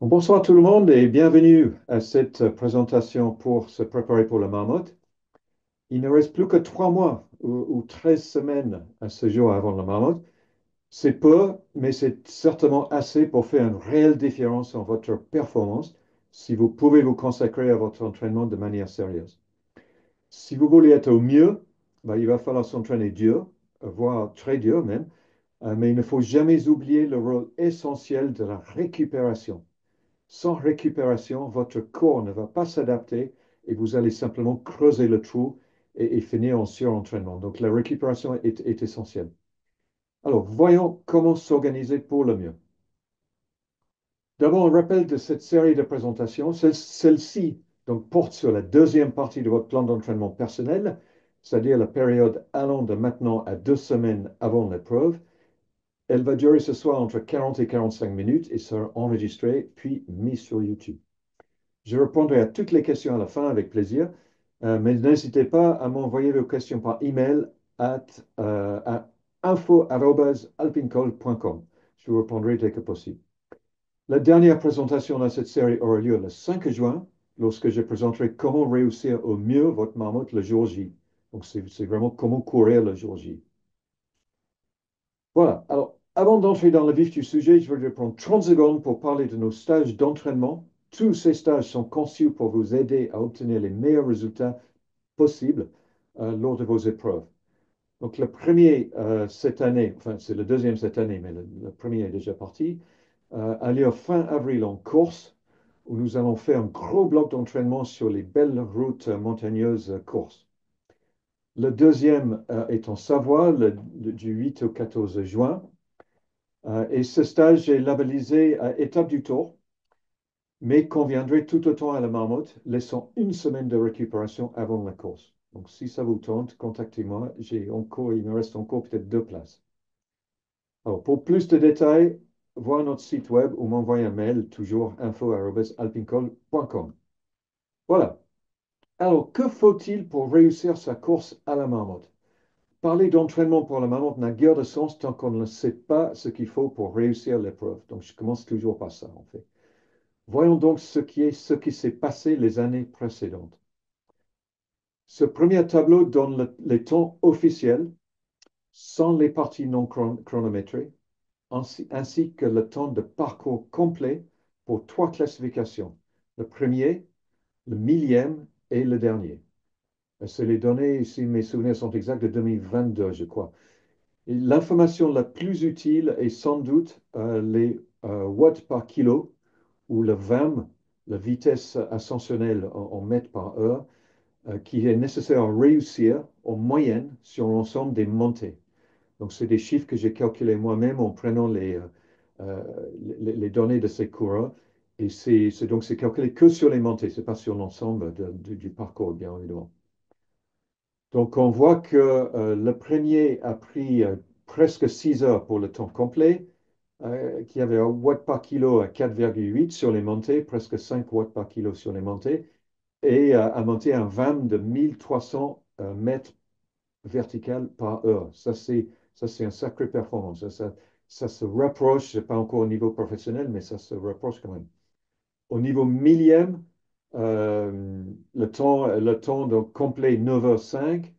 Bonsoir tout le monde et bienvenue à cette présentation pour se préparer pour le Marmotte. Il ne reste plus que 3 mois ou 13 semaines à ce jour avant le Marmotte. C'est peu, mais c'est certainement assez pour faire une réelle différence en votre performance si vous pouvez vous consacrer à votre entraînement de manière sérieuse. Si vous voulez être au mieux, il va falloir s'entraîner dur, voire très dur même, mais il ne faut jamais oublier le rôle essentiel de la récupération. Sans récupération, votre corps ne va pas s'adapter et vous allez simplement creuser le trou et finir en surentraînement. Donc la récupération est essentielle. Alors, voyons comment s'organiser pour le mieux. D'abord, un rappel de cette série de présentations. Celle-ci donc, porte sur la deuxième partie de votre plan d'entraînement personnel, c'est-à-dire la période allant de maintenant à 2 semaines avant l'épreuve. Elle va durer ce soir entre 40 et 45 minutes et sera enregistrée puis mise sur YouTube. Je répondrai à toutes les questions à la fin avec plaisir, mais n'hésitez pas à m'envoyer vos questions par email à info@alpincol.com. Je vous répondrai dès que possible. La dernière présentation dans cette série aura lieu le 5 juin, lorsque je présenterai comment réussir au mieux votre marmotte le jour J. Donc, c'est vraiment comment courir le jour J. Voilà. Alors, avant d'entrer dans le vif du sujet, je voudrais prendre 30 secondes pour parler de nos stages d'entraînement. Tous ces stages sont conçus pour vous aider à obtenir les meilleurs résultats possibles lors de vos épreuves. Donc, le premier cette année, enfin, c'est le deuxième cette année, mais le premier est déjà parti, a lieu fin avril en Corse, où nous allons faire un gros bloc d'entraînement sur les belles routes montagneuses Corse. Le deuxième est en Savoie, du 8 au 14 juin. Et ce stage est labellisé étape du tour, mais conviendrait tout autant à la marmotte, laissant une semaine de récupération avant la course. Donc, si ça vous tente, contactez-moi. Il me reste encore peut-être 2 places. Alors, pour plus de détails, voir notre site web ou m'envoyer un mail, toujours info@alpincol.com. Voilà. Alors, que faut-il pour réussir sa course à la marmotte? Parler d'entraînement pour la marmotte n'a guère de sens tant qu'on ne sait pas ce qu'il faut pour réussir l'épreuve. Donc, je commence toujours par ça, en fait. Voyons donc ce qui s'est passé les années précédentes. Ce premier tableau donne les temps officiels, sans les parties non chronométrées, ainsi que le temps de parcours complet pour 3 classifications. Le premier, le millième et le dernier. C'est les données, si mes souvenirs sont exacts, de 2022, je crois. L'information la plus utile est sans doute les watts par kilo ou le VAM, la vitesse ascensionnelle en mètres par heure, qui est nécessaire à réussir en moyenne sur l'ensemble des montées. Donc, c'est des chiffres que j'ai calculés moi-même en prenant euh, les données de ces coureurs. Et c'est calculé que sur les montées, ce n'est pas sur l'ensemble du parcours, bien évidemment. Donc, on voit que le premier a pris presque 6 heures pour le temps complet, qui avait un watt par kilo à 4,8 sur les montées, presque 5 watts par kilo sur les montées, et a monté un VAM de 1300 mètres vertical par heure. Ça, c'est une sacrée performance. Ça se rapproche, c'est pas encore au niveau professionnel, mais ça se rapproche quand même. Au niveau millième, le temps donc, complet 9h05,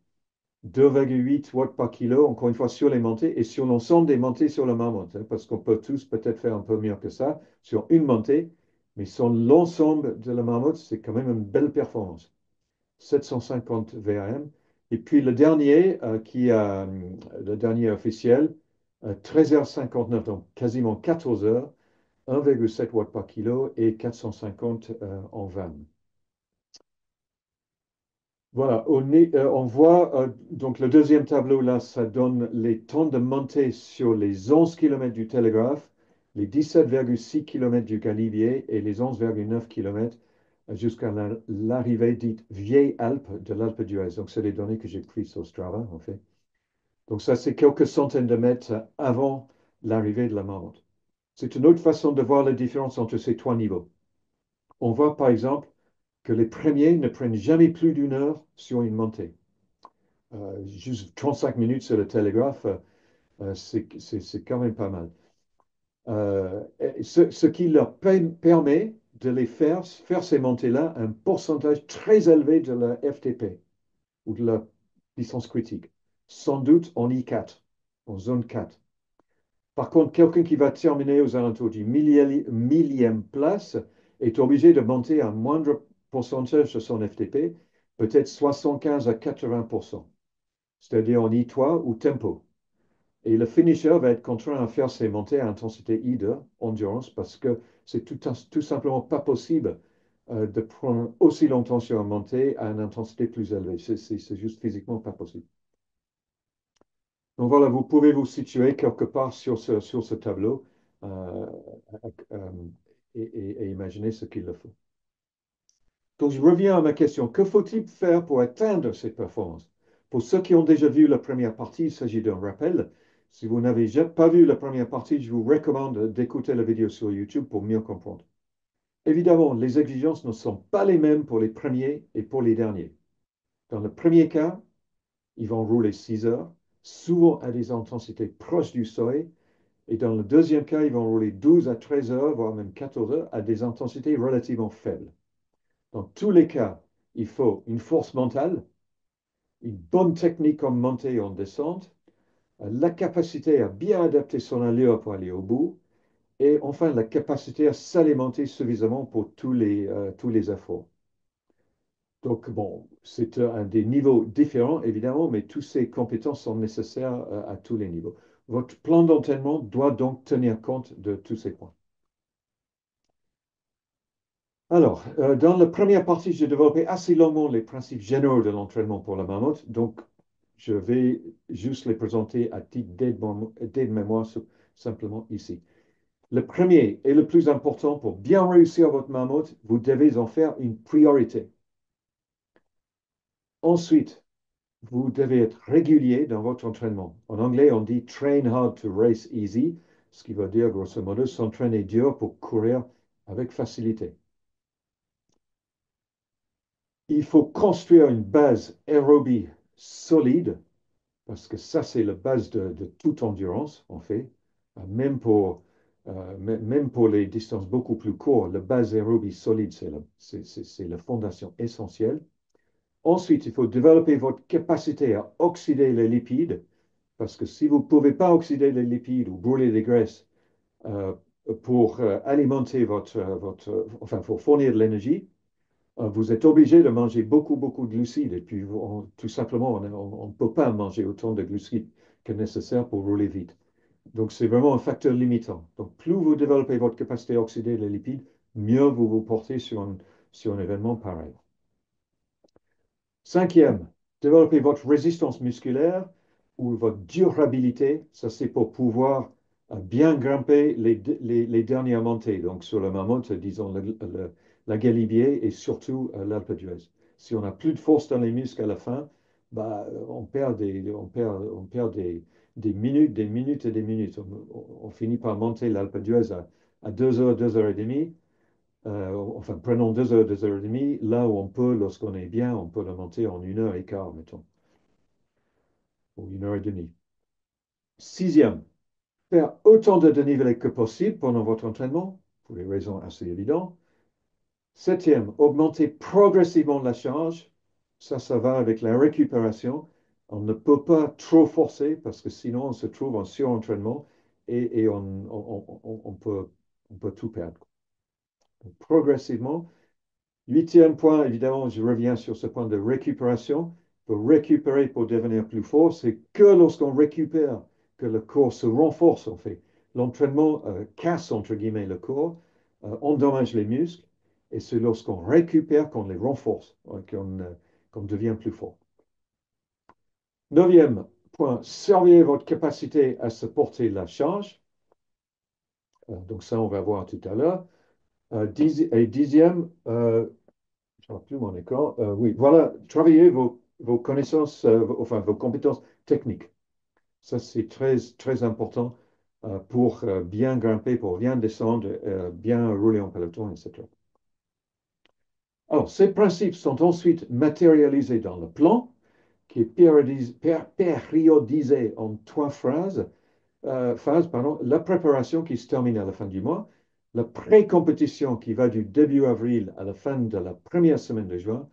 2,8 watts par kilo, encore une fois sur les montées et sur l'ensemble des montées sur le marmotte, hein, parce qu'on peut tous peut-être faire un peu mieux que ça sur une montée, mais sur l'ensemble de la marmotte, c'est quand même une belle performance. 750 VAM. Et puis le dernier officiel, 13h59, donc quasiment 14 heures, 1,7 watts par kilo et 450 en VAM. Voilà, on voit donc le deuxième tableau là, ça donne les temps de montée sur les 11 km du Télégraphe, les 17,6 km du Galibier et les 11,9 km jusqu'à l'arrivée dite Vieille Alpe de l'Alpe d'Huez. Donc, c'est les données que j'ai prises sur Strava, en fait. Donc, ça, c'est quelques centaines de mètres avant l'arrivée de la marmotte. C'est une autre façon de voir la différence entre ces 3 niveaux. On voit, par exemple, que les premiers ne prennent jamais plus d'1 heure sur une montée. Juste 35 minutes sur le télégraphe, c'est quand même pas mal. Ce qui leur permet de les faire ces montées-là un pourcentage très élevé de la FTP ou de la puissance critique, sans doute en I4, en zone 4. Par contre, quelqu'un qui va terminer aux alentours du millième place est obligé de monter un moindre pourcentage de son FTP, peut-être 75 à 80%, c'est-à-dire en I3 ou tempo. Et le finisher va être contraint à faire ses montées à intensité I2, endurance, parce que c'est tout simplement pas possible de prendre aussi longtemps sur une montée à une intensité plus élevée. C'est juste physiquement pas possible. Donc voilà, vous pouvez vous situer quelque part sur ce tableau euh, euh, et imaginer ce qu'il le faut. Donc je reviens à ma question. Que faut-il faire pour atteindre ces performances? Pour ceux qui ont déjà vu la première partie, il s'agit d'un rappel. Si vous n'avez pas vu la première partie, je vous recommande d'écouter la vidéo sur YouTube pour mieux comprendre. Évidemment, les exigences ne sont pas les mêmes pour les premiers et pour les derniers. Dans le premier cas, ils vont rouler 6 heures, souvent à des intensités proches du seuil. Et dans le deuxième cas, ils vont rouler 12 à 13 heures, voire même 14 heures, à des intensités relativement faibles. Dans tous les cas, il faut une force mentale, une bonne technique en montée et en descente, la capacité à bien adapter son allure pour aller au bout, et enfin la capacité à s'alimenter suffisamment pour tous les efforts. Donc, bon, c'est un des niveaux différents, évidemment, mais toutes ces compétences sont nécessaires à tous les niveaux. Votre plan d'entraînement doit donc tenir compte de tous ces points. Alors, dans la première partie, j'ai développé assez longuement les principes généraux de l'entraînement pour la marmotte, donc je vais juste les présenter à titre d'aide-mémoire simplement ici. Le premier et le plus important pour bien réussir votre marmotte, vous devez en faire une priorité. Ensuite, vous devez être régulier dans votre entraînement. En anglais, on dit train hard to race easy, ce qui veut dire grosso modo s'entraîner dur pour courir avec facilité. Il faut construire une base aérobie solide, parce que ça, c'est la base de toute endurance, en fait. Même pour les distances beaucoup plus courtes, la base aérobie solide, c'est la fondation essentielle. Ensuite, il faut développer votre capacité à oxyder les lipides, parce que si vous ne pouvez pas oxyder les lipides ou brûler les graisses euh, pour alimenter enfin, pour fournir de l'énergie, vous êtes obligé de manger beaucoup, beaucoup de glucides. Et puis, tout simplement, on ne peut pas manger autant de glucides que nécessaire pour rouler vite. Donc, c'est vraiment un facteur limitant. Donc, plus vous développez votre capacité à oxyder les lipides, mieux vous vous portez sur un événement pareil. Cinquième, développer votre résistance musculaire ou votre durabilité. Ça, c'est pour pouvoir bien grimper les dernières montées. Donc, sur le mammouth, disons la Galibier et surtout l'Alpe d'Huez. Si on n'a plus de force dans les muscles à la fin, bah, on perd des minutes, des minutes et des minutes. On finit par monter l'Alpe d'Huez à 2 heures, 2 heures et demie. Enfin, prenons 2 heures, 2 heures et demie. Là où on peut, lorsqu'on est bien, on peut le monter en 1 heure et quart, mettons, ou 1 heure et demie. Sixième, faire autant de dénivelé que possible pendant votre entraînement, pour des raisons assez évidentes. Septième, augmenter progressivement la charge. Ça va avec la récupération. On ne peut pas trop forcer parce que sinon on se trouve en surentraînement et on peut tout perdre. Donc, progressivement. Huitième point, évidemment, je reviens sur ce point de récupération. Pour récupérer, pour devenir plus fort, c'est que lorsqu'on récupère que le corps se renforce, en fait. L'entraînement casse, entre guillemets, le corps, endommage les muscles, et c'est lorsqu'on récupère qu'on les renforce, qu'on devient plus fort. Neuvième point, surveillez votre capacité à supporter la charge. Donc ça, on va voir tout à l'heure. Et dixième, je ne vois plus mon écran. Oui, voilà, travaillez vos connaissances, enfin vos compétences techniques. Ça, c'est très, très important pour bien grimper, pour bien descendre, bien rouler en peloton, etc. Alors, ces principes sont ensuite matérialisés dans le plan, qui est périodisé en 3 phrases. phase, pardon, la préparation qui se termine à la fin du mois, la pré-compétition qui va du début avril à la fin de la première semaine de juin,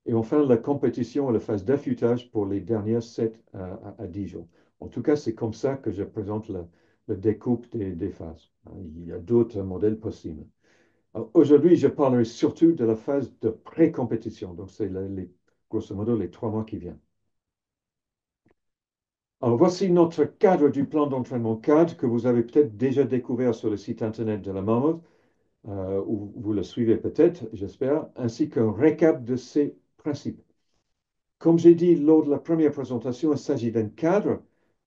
et enfin la compétition et la phase d'affûtage pour les dernières 7 à 10 jours. En tout cas, c'est comme ça que je présente le découpe des phases. Il y a d'autres modèles possibles. Aujourd'hui, je parlerai surtout de la phase de pré-compétition. Donc, c'est grosso modo les 3 mois qui viennent. Alors, voici notre cadre du plan d'entraînement cadre que vous avez peut-être déjà découvert sur le site internet de la Mammoth, ou vous le suivez peut-être, j'espère, ainsi qu'un récap de ces principes. Comme j'ai dit lors de la première présentation, il s'agit d'un cadre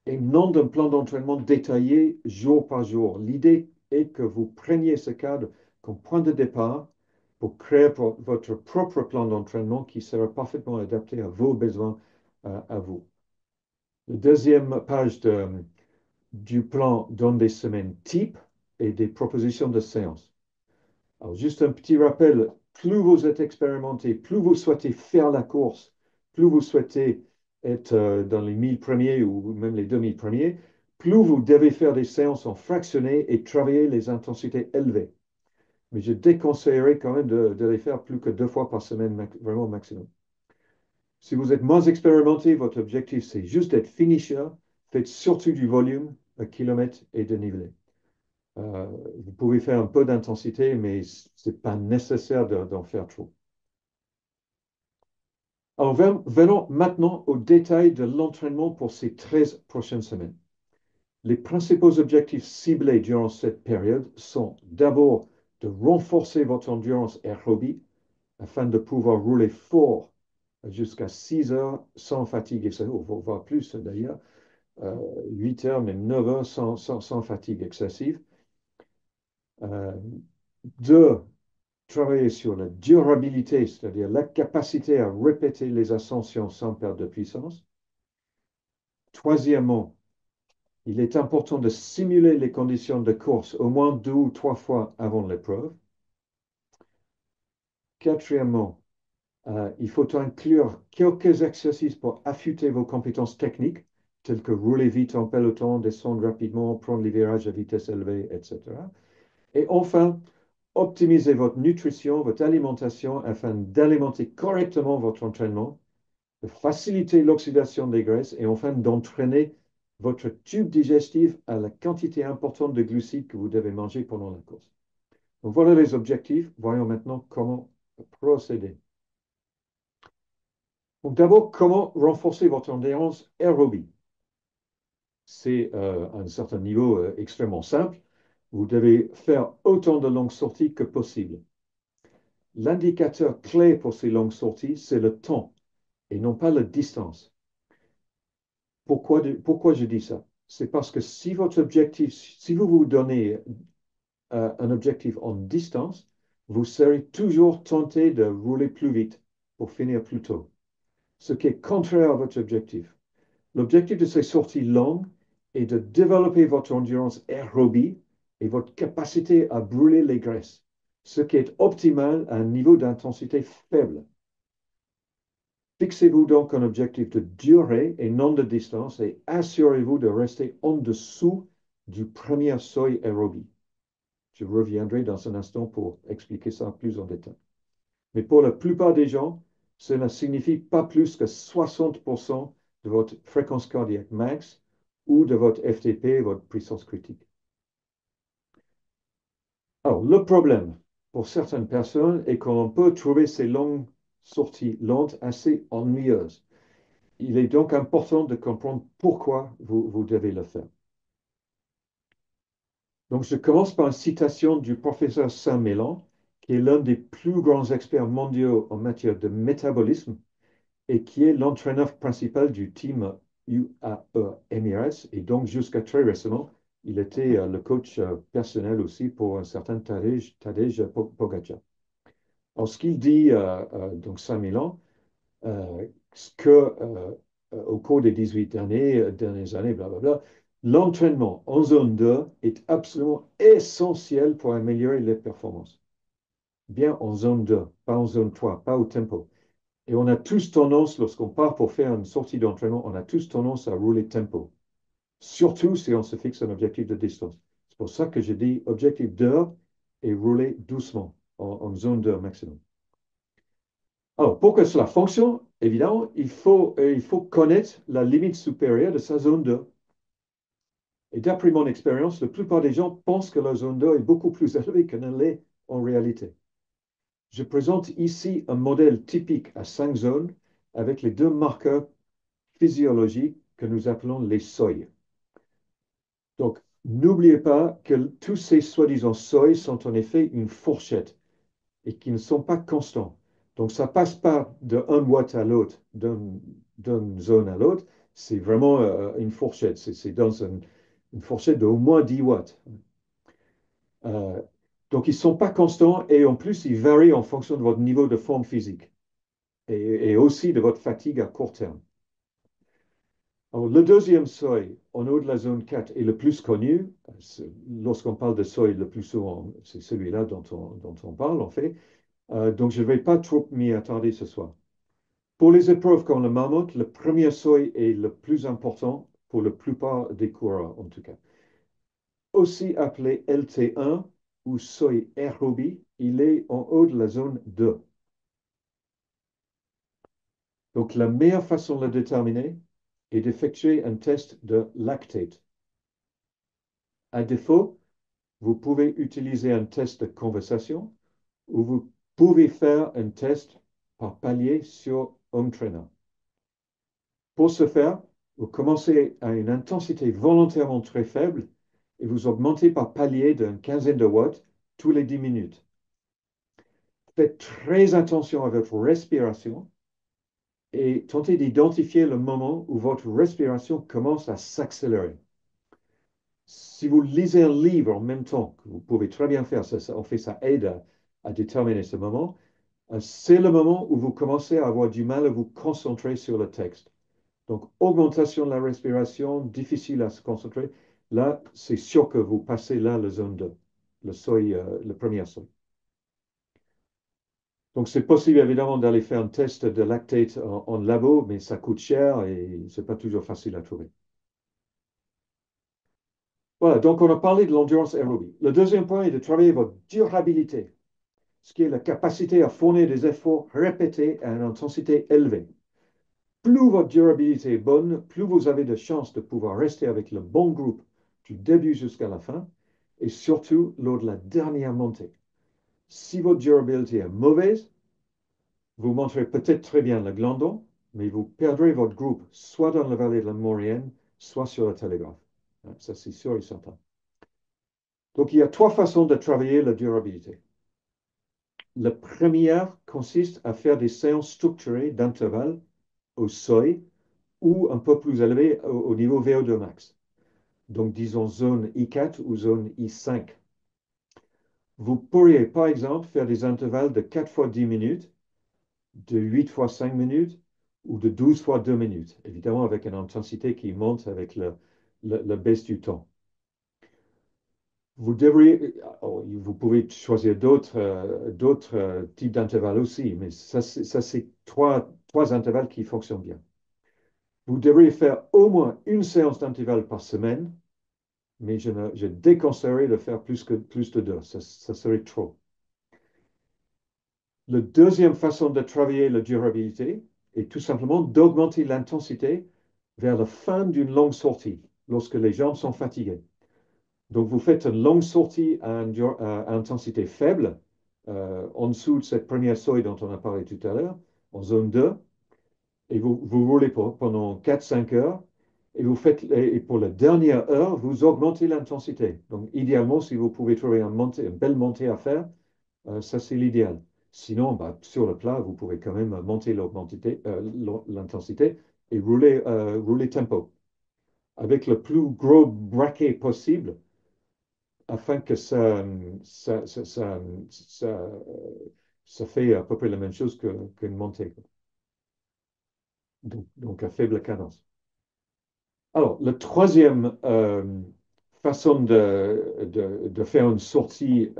et non d'un plan d'entraînement détaillé jour par jour. L'idée est que vous preniez ce cadre comme point de départ pour créer votre propre plan d'entraînement qui sera parfaitement adapté à vos besoins, à vous. La deuxième page du plan donne des semaines types et des propositions de séances. Alors, juste un petit rappel, plus vous êtes expérimenté, plus vous souhaitez faire la course, plus vous souhaitez être dans les 1000 premiers ou même les 2000 premiers, plus vous devez faire des séances en fractionné et travailler les intensités élevées. Mais je déconseillerais quand même de les faire plus que 2 fois par semaine, vraiment maximum. Si vous êtes moins expérimenté, votre objectif, c'est juste d'être finisher, faites surtout du volume, à kilomètre et de dénivelé. Vous pouvez faire un peu d'intensité, mais ce n'est pas nécessaire d'en faire trop. Alors, venons maintenant au détail de l'entraînement pour ces 13 prochaines semaines. Les principaux objectifs ciblés durant cette période sont d'abord de renforcer votre endurance aérobie afin de pouvoir rouler fort jusqu'à 6 heures sans fatigue, voire plus d'ailleurs, 8 heures, même 9 heures sans fatigue excessive. Euh, Deux, travailler sur la durabilité, c'est-à-dire la capacité à répéter les ascensions sans perte de puissance. Troisièmement, il est important de simuler les conditions de course au moins 2 ou 3 fois avant l'épreuve. Quatrièmement, il faut inclure quelques exercices pour affûter vos compétences techniques, telles que rouler vite en peloton, descendre rapidement, prendre les virages à vitesse élevée, etc. Et enfin, optimisez votre nutrition, votre alimentation afin d'alimenter correctement votre entraînement, de faciliter l'oxydation des graisses et enfin d'entraîner votre tube digestif à la quantité importante de glucides que vous devez manger pendant la course. Donc voilà les objectifs. Voyons maintenant comment procéder. Donc d'abord, comment renforcer votre endurance aérobie? C'est à un certain niveau extrêmement simple. Vous devez faire autant de longues sorties que possible. L'indicateur clé pour ces longues sorties, c'est le temps et non pas la distance. Pourquoi je dis ça? C'est parce que si votre objectif, si vous vous donnez un objectif en distance, vous serez toujours tenté de rouler plus vite pour finir plus tôt, ce qui est contraire à votre objectif. L'objectif de ces sorties longues est de développer votre endurance aérobie et votre capacité à brûler les graisses, ce qui est optimal à un niveau d'intensité faible. Fixez-vous donc un objectif de durée et non de distance et assurez-vous de rester en dessous du premier seuil aérobie. Je reviendrai dans un instant pour expliquer ça plus en détail. Mais pour la plupart des gens, cela signifie pas plus que 60% de votre fréquence cardiaque max ou de votre FTP, votre puissance critique. Alors, le problème pour certaines personnes est qu'on peut trouver ces longues sorties lentes assez ennuyeuses. Il est donc important de comprendre pourquoi vous devez le faire. Donc, je commence par une citation du professeur Saint-Mélan, qui est l'un des plus grands experts mondiaux en matière de métabolisme et qui est l'entraîneur principal du team UAE Emirates. Et donc, jusqu'à très récemment, il était le coach personnel aussi pour un certain Tadej Pogacar. Alors, ce qu'il dit, donc Saint-Mélan, au cours des 18 dernières années, blablabla, l'entraînement en zone 2 est absolument essentiel pour améliorer les performances. Bien en zone 2, pas en zone 3, pas au tempo. Et on a tous tendance, lorsqu'on part pour faire une sortie d'entraînement, on a tous tendance à rouler tempo. surtout si on se fixe un objectif de distance. C'est pour ça que je dis objectif d'heure et rouler doucement, en zone d'heure maximum. Alors, pour que cela fonctionne, évidemment, il faut connaître la limite supérieure de sa zone d'heure. Et d'après mon expérience, la plupart des gens pensent que la zone d'eau est beaucoup plus élevée qu'elle ne l'est en réalité. Je présente ici un modèle typique à 5 zones avec les deux marqueurs physiologiques que nous appelons les seuils. Donc, n'oubliez pas que tous ces soi-disant seuils sont en effet une fourchette et qui ne sont pas constants. Donc, ça passe pas de 1 watt à l'autre, d'une zone à l'autre. C'est vraiment une fourchette. C'est dans une fourchette d'au moins 10 watts. Euh, donc, ils ne sont pas constants et en plus, ils varient en fonction de votre niveau de forme physique et aussi de votre fatigue à court terme. Alors, le deuxième seuil en haut de la zone 4 est le plus connu. Lorsqu'on parle de seuil, le plus souvent, c'est celui-là dont on parle, en fait. Donc, je ne vais pas trop m'y attarder ce soir. Pour les épreuves comme le mammouth, le premier seuil est le plus important pour la plupart des coureurs, en tout cas. Aussi appelé LT1 ou seuil aérobie, il est en haut de la zone 2. Donc, la meilleure façon de le déterminer est d'effectuer un test de lactate. À défaut, vous pouvez utiliser un test de conversation ou vous pouvez faire un test par palier sur Home Trainer. Pour ce faire, vous commencez à une intensité volontairement très faible et vous augmentez par palier d'une quinzaine de watts tous les 10 minutes. Faites très attention à votre respiration et tentez d'identifier le moment où votre respiration commence à s'accélérer. Si vous lisez un livre en même temps, que vous pouvez très bien faire, en fait, ça aide à déterminer ce moment, c'est le moment où vous commencez à avoir du mal à vous concentrer sur le texte. Donc, augmentation de la respiration, difficile à se concentrer. Là, c'est sûr que vous passez là la zone 2, le seuil, le premier seuil. Donc, c'est possible évidemment d'aller faire un test de lactate en labo, mais ça coûte cher et c'est pas toujours facile à trouver. Voilà, donc on a parlé de l'endurance aérobie. Le deuxième point est de travailler votre durabilité, ce qui est la capacité à fournir des efforts répétés à une intensité élevée. Plus votre durabilité est bonne, plus vous avez de chances de pouvoir rester avec le bon groupe du début jusqu'à la fin, et surtout lors de la dernière montée. Si votre durabilité est mauvaise, vous monterez peut-être très bien le glandon, mais vous perdrez votre groupe soit dans la vallée de la Maurienne, soit sur le télégraphe. Ça, c'est sûr et certain. Donc, il y a 3 façons de travailler la durabilité. La première consiste à faire des séances structurées d'intervalles au seuil ou un peu plus élevé au niveau VO2 max. Donc, disons zone I4 ou zone I5. Vous pourriez, par exemple, faire des intervalles de 4 fois 10 minutes, de 8 fois 5 minutes ou de 12 fois 2 minutes, évidemment avec une intensité qui monte avec la baisse du temps. Vous devriez, vous pouvez choisir d'autres types d'intervalles aussi, mais ça, c'est trois intervalles qui fonctionnent bien. Vous devriez faire au moins une séance d'intervalle par semaine, mais je déconseillerais de faire plus de 2. Ça serait trop. La deuxième façon de travailler la durabilité est tout simplement d'augmenter l'intensité vers la fin d'une longue sortie, lorsque les jambes sont fatiguées. Donc, vous faites une longue sortie à intensité faible, en dessous de cette première seuil dont on a parlé tout à l'heure, en zone 2, et vous roulez pendant 4-5 heures, et pour la dernière heure, vous augmentez l'intensité. Donc, idéalement, si vous pouvez trouver une belle montée à faire, ça c'est l'idéal. Sinon, bah, sur le plat, vous pouvez quand même monter l'intensité et rouler tempo, avec le plus gros braquet possible afin que ça fait à peu près la même chose qu'une montée. Donc, à faible cadence. Alors, la troisième façon de faire une sortie,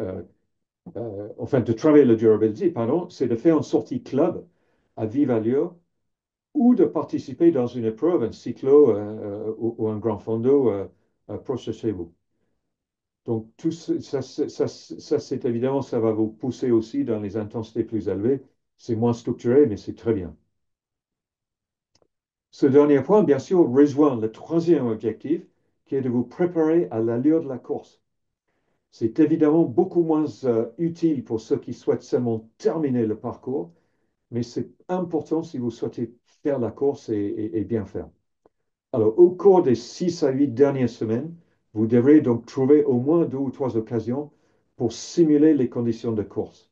enfin de travailler la durabilité, pardon, c'est de faire une sortie club à vive allure ou de participer dans une épreuve, un cyclo ou un grand fondo proche de chez vous. Donc, tout ça, c'est évidemment, ça va vous pousser aussi dans les intensités plus élevées. C'est moins structuré, mais c'est très bien. Ce dernier point, bien sûr, rejoint le troisième objectif, qui est de vous préparer à l'allure de la course. C'est évidemment beaucoup moins utile pour ceux qui souhaitent seulement terminer le parcours, mais c'est important si vous souhaitez faire la course et bien faire. Alors, au cours des 6 à 8 dernières semaines, vous devrez donc trouver au moins 2 ou 3 occasions pour simuler les conditions de course.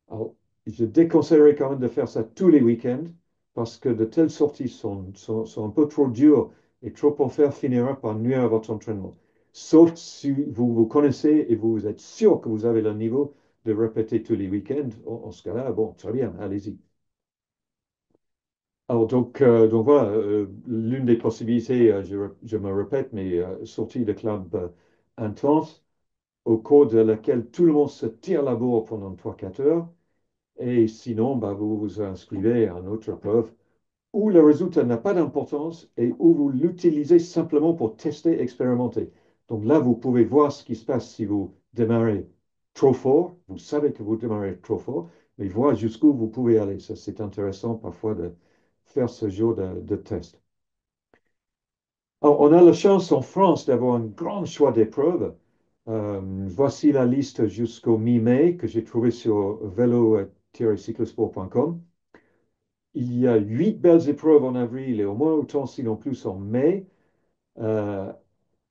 Alors, je déconseillerais quand même de faire ça tous les week-ends parce que de telles sorties sont un peu trop dures et trop en faire finira par nuire à votre entraînement. Sauf si vous vous connaissez et vous êtes sûr que vous avez le niveau de répéter tous les week-ends. En ce cas-là, bon, très bien, allez-y. Alors, donc voilà, l'une des possibilités, je me répète, mais sortie de club intense, au cours de laquelle tout le monde se tire la bourre pendant 3 4 heures, et sinon, bah, vous vous inscrivez à une autre épreuve où le résultat n'a pas d'importance et où vous l'utilisez simplement pour tester, expérimenter. Donc là, vous pouvez voir ce qui se passe si vous démarrez trop fort. Vous savez que vous démarrez trop fort, mais voir jusqu'où vous pouvez aller. Ça, c'est intéressant parfois de faire ce genre de test. Alors, on a la chance en France d'avoir un grand choix d'épreuves. Voici la liste jusqu'au mi-mai que j'ai trouvée sur vélo-cyclosport.com. Il y a 8 belles épreuves en avril et au moins autant, sinon plus, en mai. Euh,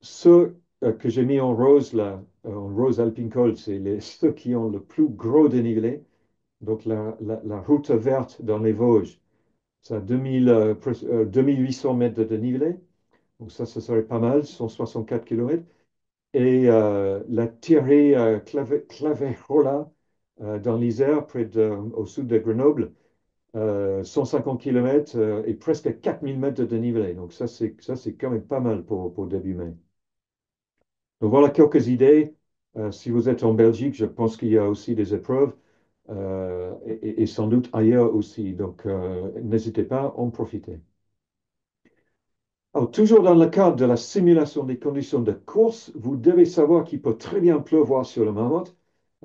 Ceux que j'ai mis en rose, là, en rose Alpine Col, c'est ceux qui ont le plus gros dénivelé. Donc la route verte dans les Vosges, ça a 2800 mètres de dénivelé. Donc ça serait pas mal, 164 km. Et la Thierry Clavejola dans l'Isère, au sud de Grenoble, 150 km et presque 4000 mètres de dénivelé. Donc ça c'est quand même pas mal pour début mai. Donc voilà quelques idées. Si vous êtes en Belgique, je pense qu'il y a aussi des épreuves et sans doute ailleurs aussi. Donc n'hésitez pas à en profiter. Alors, toujours dans le cadre de la simulation des conditions de course, vous devez savoir qu'il peut très bien pleuvoir sur le Mammouth.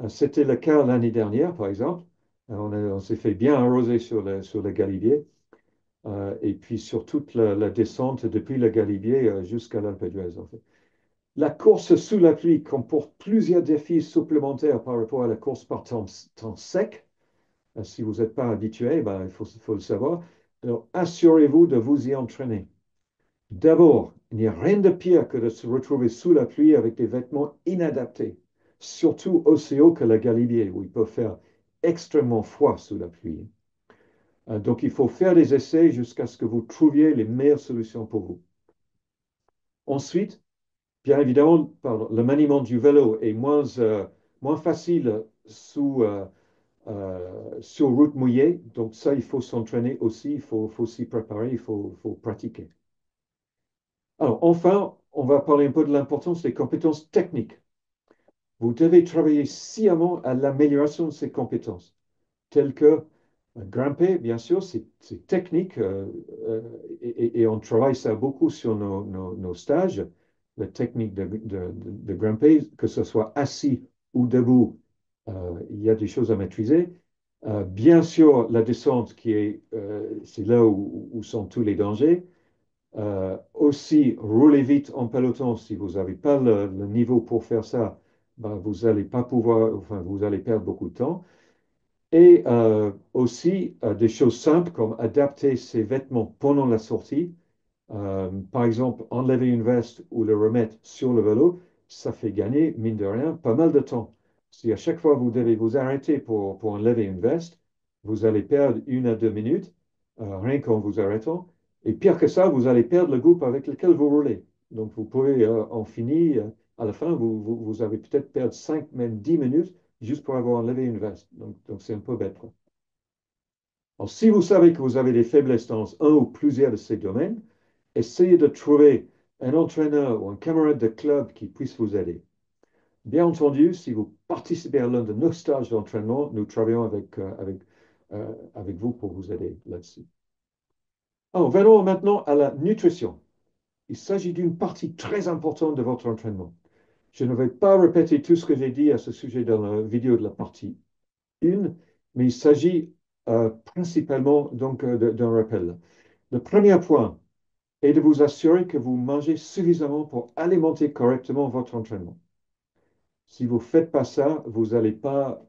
C'était le cas l'année dernière, par exemple. On s'est fait bien arroser sur le Galibier. Et puis sur toute la descente depuis le Galibier jusqu'à l'Alpe d'Huez, en fait. La course sous la pluie comporte plusieurs défis supplémentaires par rapport à la course par temps sec. Si vous n'êtes pas habitué, ben, il faut le savoir. Alors, assurez-vous de vous y entraîner. D'abord, il n'y a rien de pire que de se retrouver sous la pluie avec des vêtements inadaptés, surtout aussi haut que le Galibier, où il peut faire extrêmement froid sous la pluie. Donc, il faut faire des essais jusqu'à ce que vous trouviez les meilleures solutions pour vous. Ensuite, bien évidemment, pardon, le maniement du vélo est moins facile sur route mouillée. Donc, ça, il faut s'entraîner aussi, il faut s'y préparer, il faut pratiquer. Alors, enfin, on va parler un peu de l'importance des compétences techniques. Vous devez travailler sciemment à l'amélioration de ces compétences, telles que grimper, bien sûr, c'est technique et on travaille ça beaucoup sur nos stages, la technique de grimper, que ce soit assis ou debout, il y a des choses à maîtriser. Bien sûr, la descente c'est là où sont tous les dangers. Aussi, roulez vite en peloton. Si vous n'avez pas le niveau pour faire ça, ben, vous n'allez pas pouvoir, enfin, vous allez perdre beaucoup de temps. Et aussi, des choses simples comme adapter ses vêtements pendant la sortie. Par exemple, enlever une veste ou le remettre sur le vélo, ça fait gagner, mine de rien, pas mal de temps. Si à chaque fois vous devez vous arrêter pour enlever une veste, vous allez perdre 1 à 2 minutes, rien qu'en vous arrêtant. Et pire que ça, vous allez perdre le groupe avec lequel vous roulez. Donc vous pouvez en finir, à la fin, vous avez peut-être perdu 5, même 10 minutes juste pour avoir enlevé une veste. Donc c'est un peu bête, quoi. Alors, si vous savez que vous avez des faiblesses dans un ou plusieurs de ces domaines, essayez de trouver un entraîneur ou un camarade de club qui puisse vous aider. Bien entendu, si vous participez à l'un de nos stages d'entraînement, nous travaillons avec vous pour vous aider là-dessus. Alors, venons maintenant à la nutrition. Il s'agit d'une partie très importante de votre entraînement. Je ne vais pas répéter tout ce que j'ai dit à ce sujet dans la vidéo de la partie 1, mais il s'agit principalement donc d'un rappel. Le premier point est de vous assurer que vous mangez suffisamment pour alimenter correctement votre entraînement. Si vous ne faites pas ça, vous n'allez pas,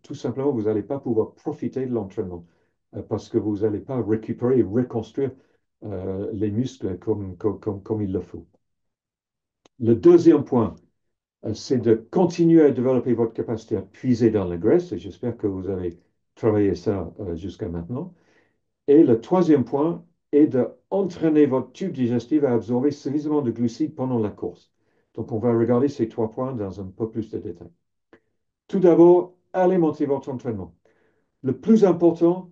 tout simplement, vous n'allez pas pouvoir profiter de l'entraînement parce que vous n'allez pas récupérer et reconstruire les muscles comme il le faut. Le deuxième point, c'est de continuer à développer votre capacité à puiser dans la graisse, et j'espère que vous avez travaillé ça jusqu'à maintenant. Et le troisième point est d'entraîner votre tube digestif à absorber suffisamment de glucides pendant la course. Donc, on va regarder ces trois points dans un peu plus de détails. Tout d'abord, alimentez votre entraînement. Le plus important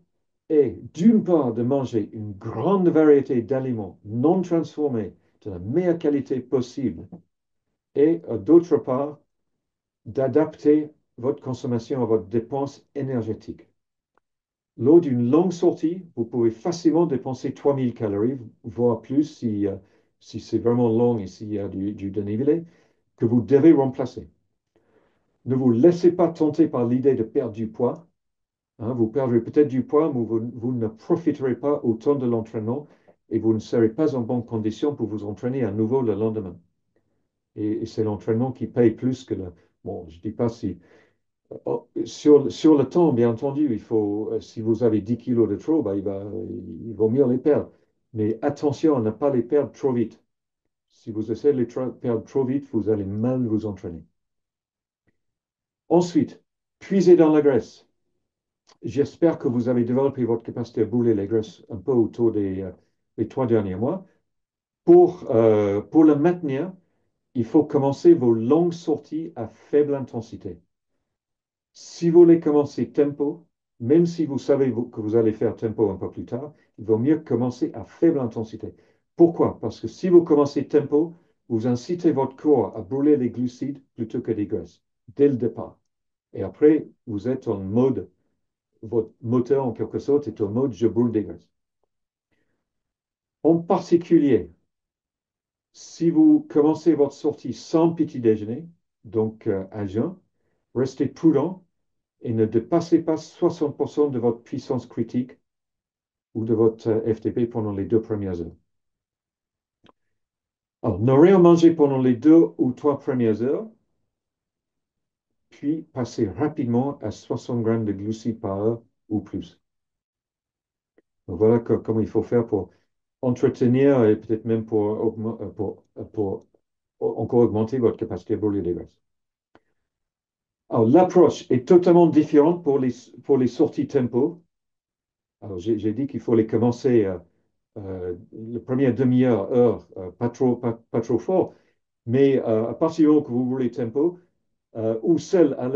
est, d'une part, de manger une grande variété d'aliments non transformés de la meilleure qualité possible et, d'autre part, d'adapter votre consommation à votre dépense énergétique. Lors d'une longue sortie, vous pouvez facilement dépenser 3000 calories, voire plus si c'est vraiment long et s'il y a du dénivelé, que vous devez remplacer. Ne vous laissez pas tenter par l'idée de perdre du poids. Hein, vous perdrez peut-être du poids, mais vous ne profiterez pas autant de l'entraînement et vous ne serez pas en bonne condition pour vous entraîner à nouveau le lendemain. Et c'est l'entraînement qui paye plus que le... Bon, je ne dis pas si... sur le temps, bien entendu, il faut, si vous avez 10 kilos de trop, bah, il vaut mieux les perdre. Mais attention à ne pas les perdre trop vite. Si vous essayez de les perdre trop vite, vous allez mal vous entraîner. Ensuite, puisez dans la graisse. J'espère que vous avez développé votre capacité à brûler les graisses un peu autour des 3 derniers mois. Pour le maintenir, il faut commencer vos longues sorties à faible intensité. Si vous voulez commencer tempo, même si vous savez que vous allez faire tempo un peu plus tard, il vaut mieux commencer à faible intensité. Pourquoi? Parce que si vous commencez tempo, vous incitez votre corps à brûler les glucides plutôt que des graisses dès le départ. Et après, vous êtes en mode, votre moteur en quelque sorte est en mode je brûle des graisses. En particulier, si vous commencez votre sortie sans petit déjeuner, donc à jeun, restez prudent et ne dépassez pas 60% de votre puissance critique ou de votre FTP pendant les 2 premières heures. Alors, ne rien manger pendant les 2 ou 3 premières heures, puis passez rapidement à 60 grammes de glucides par heure ou plus. Donc, voilà comment il faut faire pour entretenir et peut-être même pour encore augmenter votre capacité à brûler des graisses. Alors, l'approche est totalement différente pour les sorties tempo. Alors, j'ai dit qu'il faut les commencer la première demi-heure, pas trop fort, mais à partir du moment que vous voulez tempo, ou celle à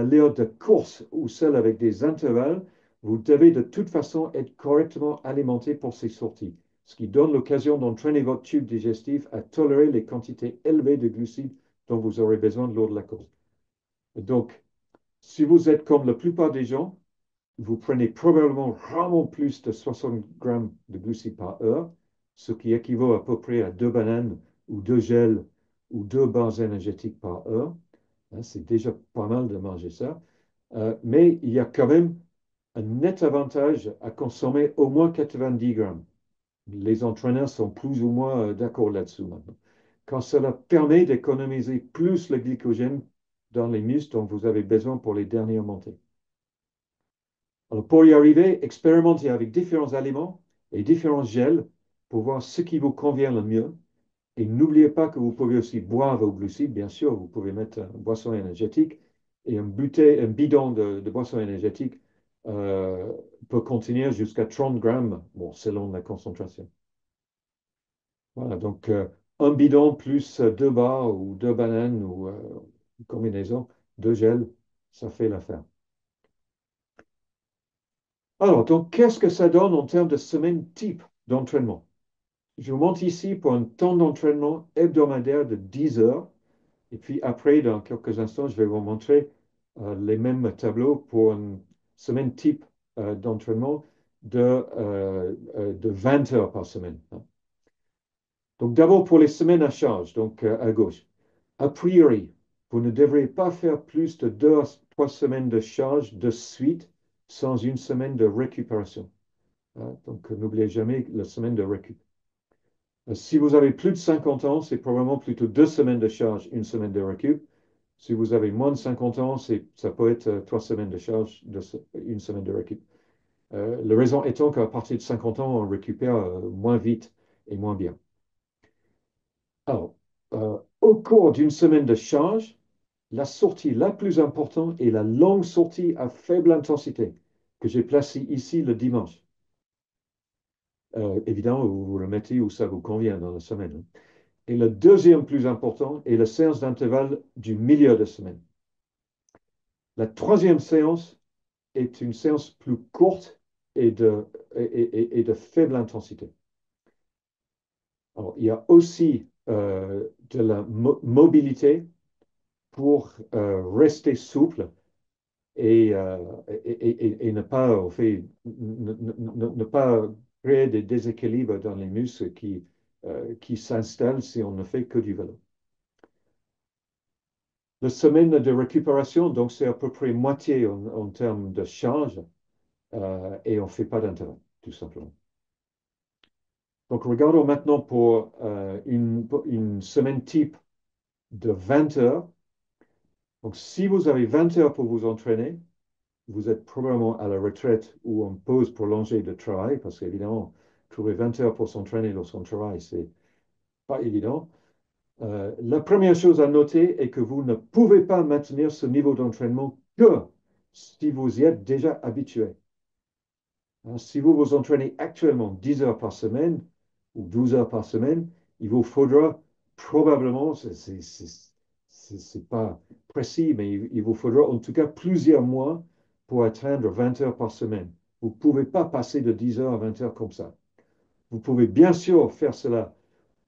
l'heure de course, ou celle avec des intervalles, vous devez de toute façon être correctement alimenté pour ces sorties, ce qui donne l'occasion d'entraîner votre tube digestif à tolérer les quantités élevées de glucides dont vous aurez besoin lors de la course. Donc, si vous êtes comme la plupart des gens, vous prenez probablement vraiment plus de 60 grammes de glucides par heure, ce qui équivaut à peu près à 2 bananes ou 2 gels ou 2 barres énergétiques par heure. Hein, c'est déjà pas mal de manger ça. Mais il y a quand même un net avantage à consommer au moins 90 grammes. Les entraîneurs sont plus ou moins d'accord là-dessus maintenant. Quand cela permet d'économiser plus le glycogène dans les muscles dont vous avez besoin pour les dernières montées. Alors, pour y arriver, expérimentez avec différents aliments et différents gels pour voir ce qui vous convient le mieux. Et n'oubliez pas que vous pouvez aussi boire vos glucides, bien sûr, vous pouvez mettre une boisson énergétique et un bidon de boisson énergétique peut contenir jusqu'à 30 grammes, bon, selon la concentration. Voilà, donc un bidon plus 2 barres ou 2 bananes ou une combinaison de gel, ça fait l'affaire. Alors, donc, qu'est-ce que ça donne en termes de semaine type d'entraînement? Je vous montre ici pour un temps d'entraînement hebdomadaire de 10 heures. Et puis après, dans quelques instants, je vais vous montrer les mêmes tableaux pour une semaine type d'entraînement de 20 heures par semaine, hein. Donc d'abord pour les semaines à charge, donc à gauche. A priori, vous ne devriez pas faire plus de 2 à 3 semaines de charge de suite sans une semaine de récupération, hein. Donc n'oubliez jamais la semaine de récup. Si vous avez plus de 50 ans, c'est probablement plutôt 2 semaines de charge, une semaine de récup. Si vous avez moins de 50 ans, ça peut être 3 semaines de charge, une semaine de récup. La raison étant qu'à partir de 50 ans, on récupère moins vite et moins bien. Alors, au cours d'une semaine de charge, la sortie la plus importante est la longue sortie à faible intensité, que j'ai placée ici le dimanche. Évidemment, vous le mettez où ça vous convient dans la semaine, hein. Et le deuxième plus important est la séance d'intervalle du milieu de semaine. La troisième séance est une séance plus courte et de faible intensité. Alors, il y a aussi de la mobilité pour rester souple et ne pas, au fait, ne pas créer des déséquilibres dans les muscles qui s'installent si on ne fait que du vélo. La semaine de récupération, donc c'est à peu près moitié en termes de charge et on ne fait pas d'intervalle, tout simplement. Donc regardons maintenant pour une semaine type de 20 heures. Donc si vous avez 20 heures pour vous entraîner, vous êtes probablement à la retraite ou en pause prolongée de travail, parce qu'évidemment, trouver 20 heures pour s'entraîner lorsqu'on travaille, c'est pas évident. La première chose à noter est que vous ne pouvez pas maintenir ce niveau d'entraînement que si vous y êtes déjà habitué, hein. Si vous vous entraînez actuellement 10 heures par semaine ou 12 heures par semaine, il vous faudra probablement, c'est pas précis, mais il vous faudra en tout cas plusieurs mois pour atteindre 20 heures par semaine. Vous ne pouvez pas passer de 10 heures à 20 heures comme ça. Vous pouvez bien sûr faire cela,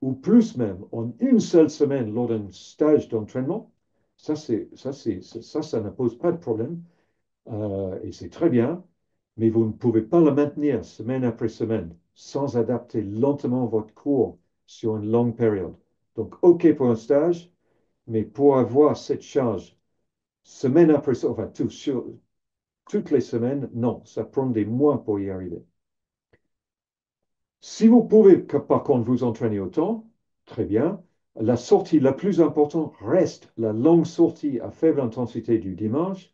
ou plus même, en une seule semaine lors d'un stage d'entraînement. Ça ne pose pas de problème. Et c'est très bien, mais vous ne pouvez pas le maintenir semaine après semaine sans adapter lentement votre cours sur une longue période. Donc, OK pour un stage, mais pour avoir cette charge semaine après semaine, enfin, toutes les semaines, non, ça prend des mois pour y arriver. Si vous pouvez, par contre, vous entraîner autant, très bien. La sortie la plus importante reste la longue sortie à faible intensité du dimanche,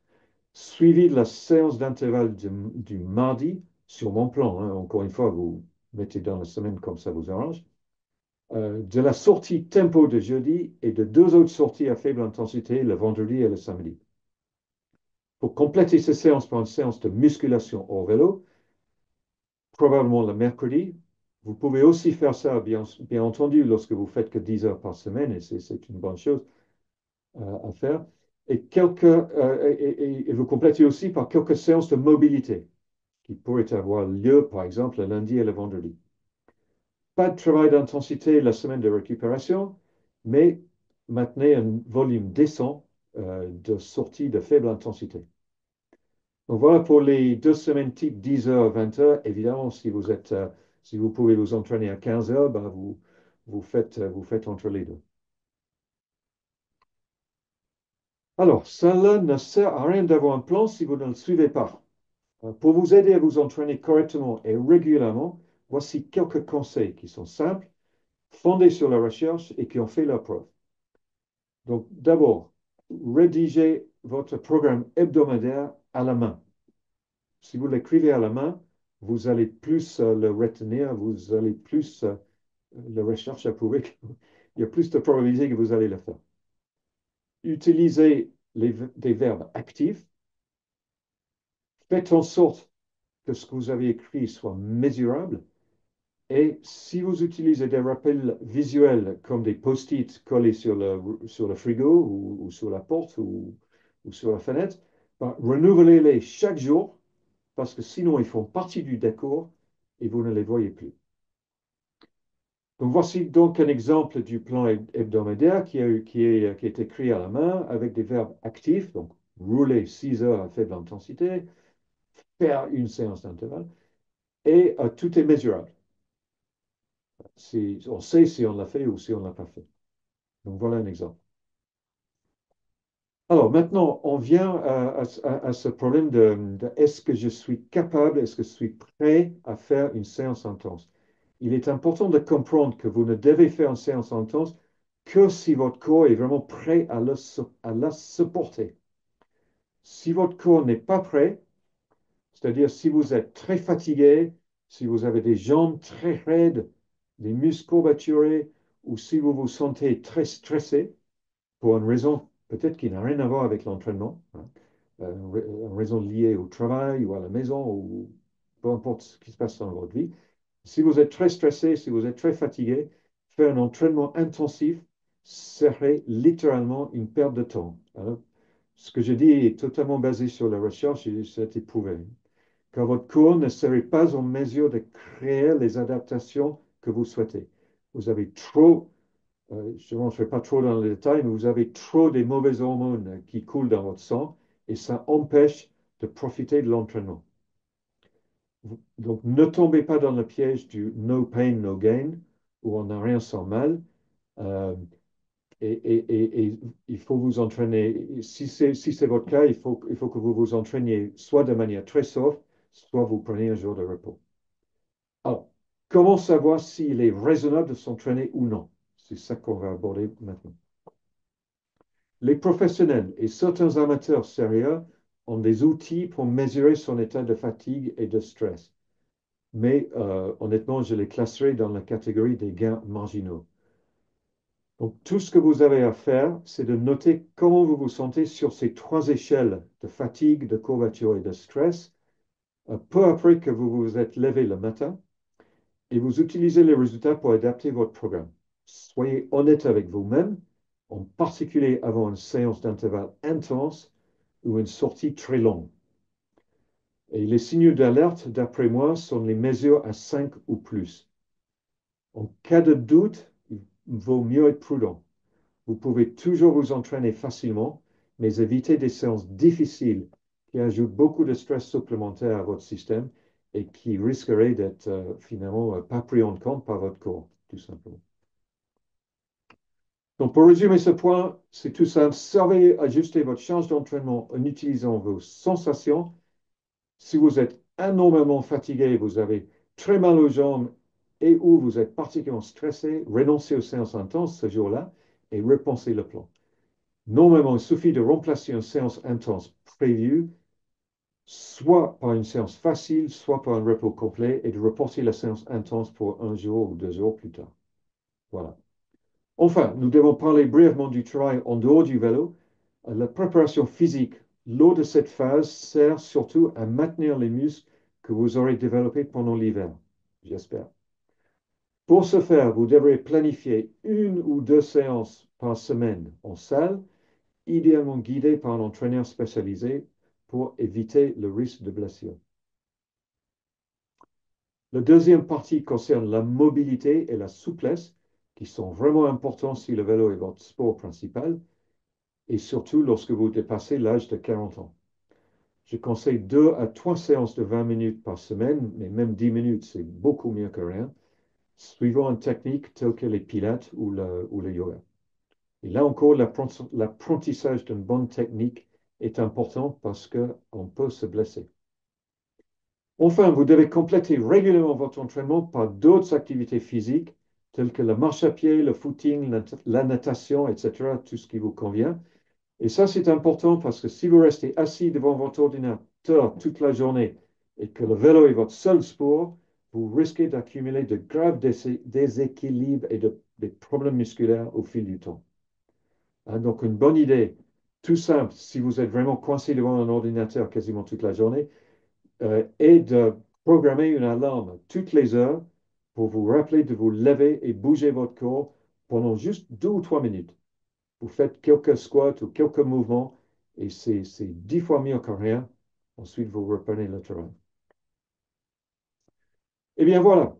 suivi de la séance d'intervalle du mardi sur mon plan, hein. Encore une fois, vous mettez dans la semaine comme ça vous arrange. De la sortie tempo de jeudi et de deux autres sorties à faible intensité le vendredi et le samedi. Pour compléter ces séances par une séance de musculation au vélo, probablement le mercredi. Vous pouvez aussi faire ça, bien entendu, lorsque vous faites que 10 heures par semaine, et c'est une bonne chose à faire. Et vous complétez aussi par quelques séances de mobilité qui pourraient avoir lieu, par exemple, le lundi et le vendredi. Pas de travail d'intensité la semaine de récupération, mais maintenez un volume décent de sortie de faible intensité. Donc voilà pour les 2 semaines type 10 heures, 20 heures. Évidemment, si vous pouvez vous entraîner à 15 heures, ben vous faites entre les deux. Alors, cela ne sert à rien d'avoir un plan si vous ne le suivez pas. Pour vous aider à vous entraîner correctement et régulièrement, voici quelques conseils qui sont simples, fondés sur la recherche et qui ont fait leur preuve. Donc, d'abord, rédigez votre programme hebdomadaire à la main. Si vous l'écrivez à la main, vous allez plus le retenir, vous allez plus, la recherche a prouvé qu'il y a plus de probabilité que vous allez le faire. Utilisez des verbes actifs. Faites en sorte que ce que vous avez écrit soit mesurable. Et si vous utilisez des rappels visuels comme des post-it collés sur le frigo ou sur la porte ou sur la fenêtre, ben, renouvelez-les chaque jour parce que sinon ils font partie du décor et vous ne les voyez plus. Donc voici donc un exemple du plan hebdomadaire qui est écrit à la main avec des verbes actifs, donc rouler 6 heures à faible intensité, faire une séance d'intervalle. et tout est mesurable. On sait si on l'a fait ou si on ne l'a pas fait. Donc voilà un exemple. Alors maintenant, on vient à ce problème de est-ce que je suis capable, est-ce que je suis prêt à faire une séance intense? Il est important de comprendre que vous ne devez faire une séance intense que si votre corps est vraiment prêt à la supporter. Si votre corps n'est pas prêt, c'est-à-dire si vous êtes très fatigué, si vous avez des jambes très raides, des muscles courbaturés, ou si vous vous sentez très stressé, pour une raison peut-être qui n'a rien à voir avec l'entraînement, hein, une raison liée au travail ou à la maison, ou peu importe ce qui se passe dans votre vie, si vous êtes très stressé, si vous êtes très fatigué, faire un entraînement intensif serait littéralement une perte de temps. Alors, ce que je dis est totalement basé sur la recherche et c'est éprouvé. Car votre corps ne serait pas en mesure de créer les adaptations que vous souhaitez. Vous avez trop, je ne rentrerai pas trop dans les détails, mais vous avez trop des mauvaises hormones qui coulent dans votre sang et ça empêche de profiter de l'entraînement. Donc, ne tombez pas dans le piège du no pain, no gain, où on n'a rien sans mal. Euh, et il faut vous entraîner. Si c'est votre cas, il faut que vous vous entraîniez soit de manière très soft, soit vous prenez un jour de repos. Alors, comment savoir s'il est raisonnable de s'entraîner ou non? C'est ça qu'on va aborder maintenant. Les professionnels et certains amateurs sérieux ont des outils pour mesurer son état de fatigue et de stress. Mais honnêtement, je les classerai dans la catégorie des gains marginaux. Donc, tout ce que vous avez à faire, c'est de noter comment vous vous sentez sur ces trois échelles de fatigue, de courbature et de stress, peu après que vous vous êtes levé le matin, et vous utilisez les résultats pour adapter votre programme. Soyez honnête avec vous-même, en particulier avant une séance d'intervalle intense ou une sortie très longue. Et les signaux d'alerte, d'après moi, sont les mesures à 5 ou plus. En cas de doute, il vaut mieux être prudent. Vous pouvez toujours vous entraîner facilement, mais évitez des séances difficiles qui ajoutent beaucoup de stress supplémentaire à votre système et qui risqueraient d'être finalement pas pris en compte par votre corps, tout simplement. Donc, pour résumer ce point, c'est tout simple. Savez ajuster votre charge d'entraînement en utilisant vos sensations. Si vous êtes énormément fatigué, vous avez très mal aux jambes et ou vous êtes particulièrement stressé, renoncez aux séances intenses ce jour-là et repensez le plan. Normalement, il suffit de remplacer une séance intense prévue, soit par une séance facile, soit par un repos complet, et de reporter la séance intense pour un jour ou 2 jours plus tard. Voilà. Enfin, nous devons parler brièvement du travail en dehors du vélo. La préparation physique lors de cette phase sert surtout à maintenir les muscles que vous aurez développés pendant l'hiver, j'espère. Pour ce faire, vous devrez planifier 1 ou 2 séances par semaine en salle, idéalement guidées par un entraîneur spécialisé pour éviter le risque de blessure. La deuxième partie concerne la mobilité et la souplesse, qui sont vraiment importants si le vélo est votre sport principal, et surtout lorsque vous dépassez l'âge de 40 ans. Je conseille 2 à 3 séances de 20 minutes par semaine, mais même 10 minutes, c'est beaucoup mieux que rien, suivant une technique telle que les pilates ou le yoga. Et là encore, l'apprentissage d'une bonne technique est important parce qu'on peut se blesser. Enfin, vous devez compléter régulièrement votre entraînement par d'autres activités physiques, telles que la marche à pied, le footing, la natation, etc., tout ce qui vous convient. Et ça, c'est important parce que si vous restez assis devant votre ordinateur toute la journée et que le vélo est votre seul sport, vous risquez d'accumuler de graves déséquilibres et des problèmes musculaires au fil du temps. Hein, donc, une bonne idée, tout simple, si vous êtes vraiment coincé devant un ordinateur quasiment toute la journée, est de programmer une alarme toutes les heures pour vous rappeler de vous lever et bouger votre corps pendant juste 2 ou 3 minutes. Vous faites quelques squats ou quelques mouvements et c'est 10 fois mieux que rien. Ensuite, vous reprenez le travail. Eh bien voilà,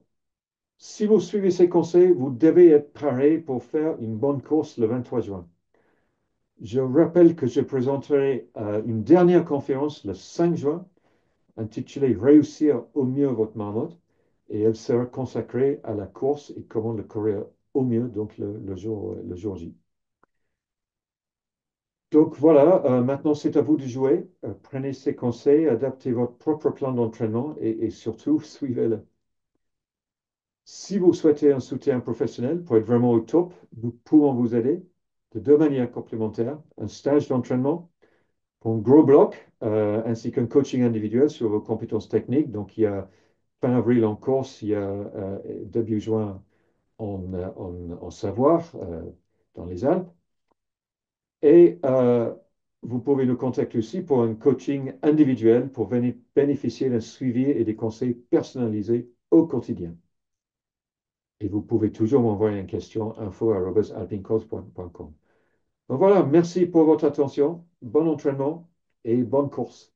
si vous suivez ces conseils, vous devez être prêt pour faire une bonne course le 23 juin. Je rappelle que je présenterai une dernière conférence le 5 juin intitulé Réussir au mieux votre marmotte et elle sera consacrée à la course et comment le courir au mieux, donc le jour J. Donc voilà, maintenant c'est à vous de jouer. Prenez ces conseils, adaptez votre propre plan d'entraînement et surtout suivez-le. Si vous souhaitez un soutien professionnel pour être vraiment au top, nous pouvons vous aider de deux manières complémentaires. Un stage d'entraînement pour un gros bloc, ainsi qu'un coaching individuel sur vos compétences techniques. Donc il y a fin avril en Corse, il y a début juin en Savoie, dans les Alpes. Et vous pouvez nous contacter aussi pour un coaching individuel pour venir bénéficier d'un suivi et des conseils personnalisés au quotidien. Et vous pouvez toujours m'envoyer une question info@alpinecourse.com. Donc voilà, merci pour votre attention, bon entraînement et bonne course.